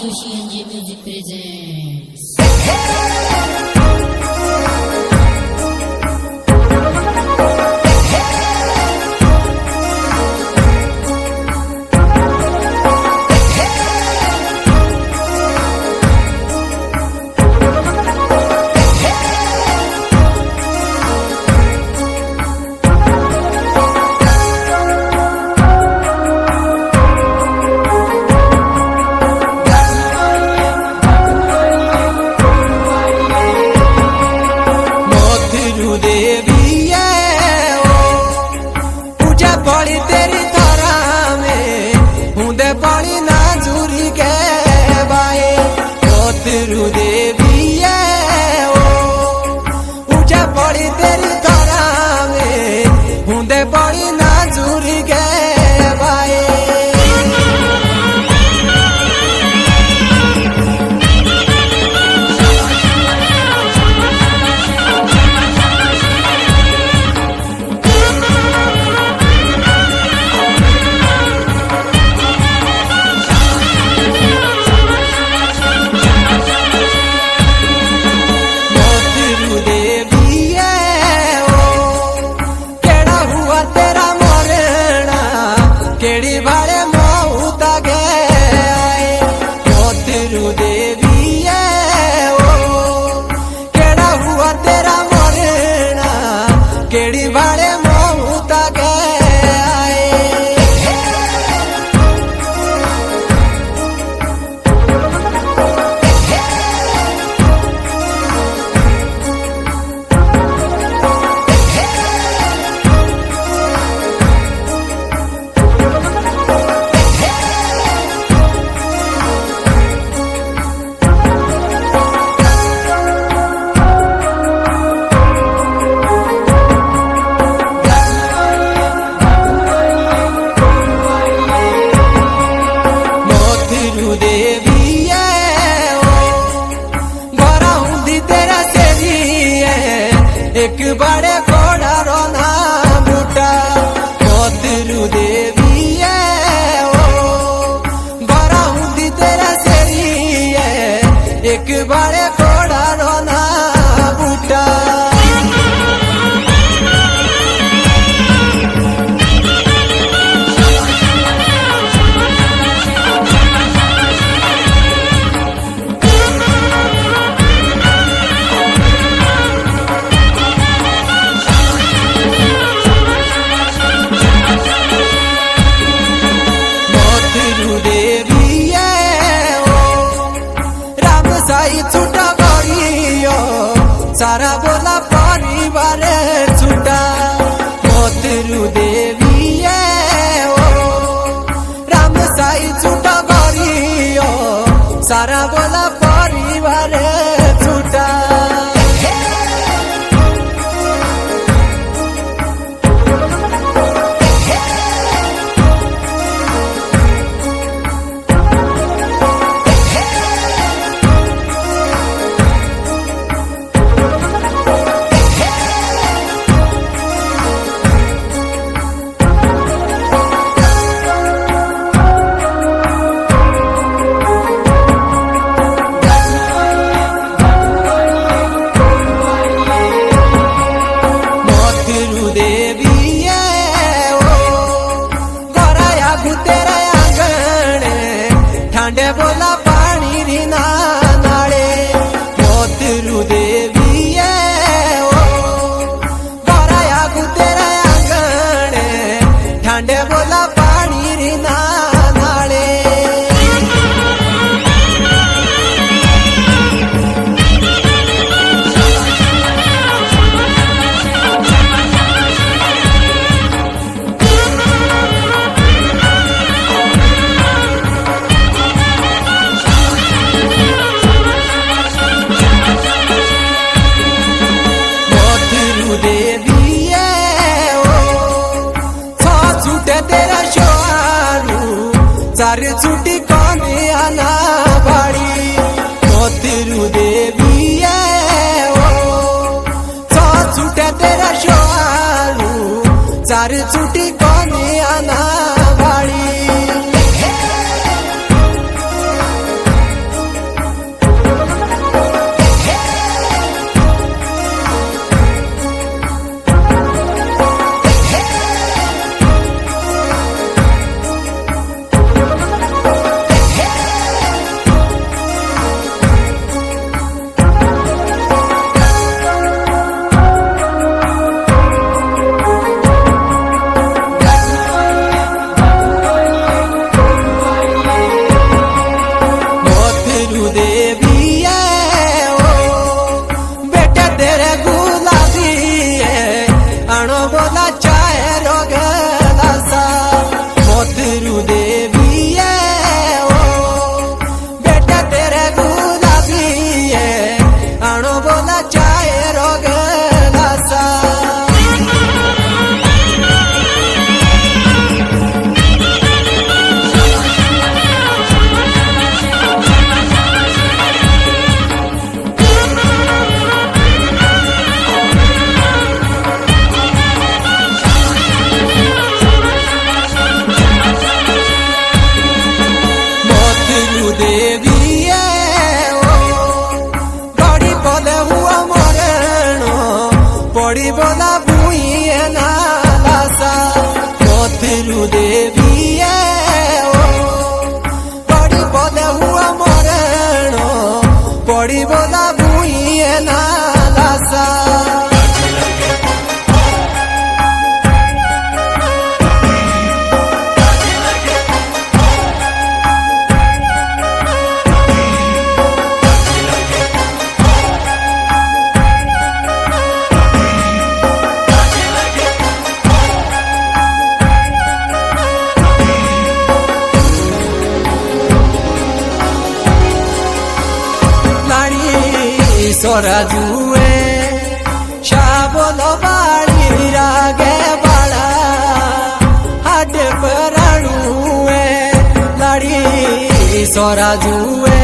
Joshi NJ Music presents. पड़ी तेरी तारा में हूंदे पड़ी ना झूरी के बाए तेरू देवी ऊंचा पड़ी तेरी तारा में हूंदे पड़ी ना झूरी के बाए केड़ी भाड़े मोहता के एक बड़े घोड़ा रोना बूटा मोतरू देवी बड़ा हूँ तेरा सेरी एक बड़े घोड़ा रोना बूटा छूटा बड़ियो सारा बोला परिवार छूटा मोतरू देवी राम साई छूटा बड़ियो सारा बोला परिवार छूटा ठांडे बोला पानी री नाले मोतरू देवी बराया तेरा आंगण ठांडे बोला पानी री नाले तेरा शोरू चार छुट्टी कौने आना बाड़ी मोतरू देवी छूटे तेरा शोरू चार छुट्टी कौने आना बाड़ी देवी बड़ी पदे हुआ मरणो पड़ी बोला भूये नालासा पथिरु देवी बड़ी पदे हुआ मरणो पड़ी बोला भूये नालासा सोरा जुए शाबोल बाड़ी रागे बाड़ा हाड पराणुए लाड़ी सोरा जुए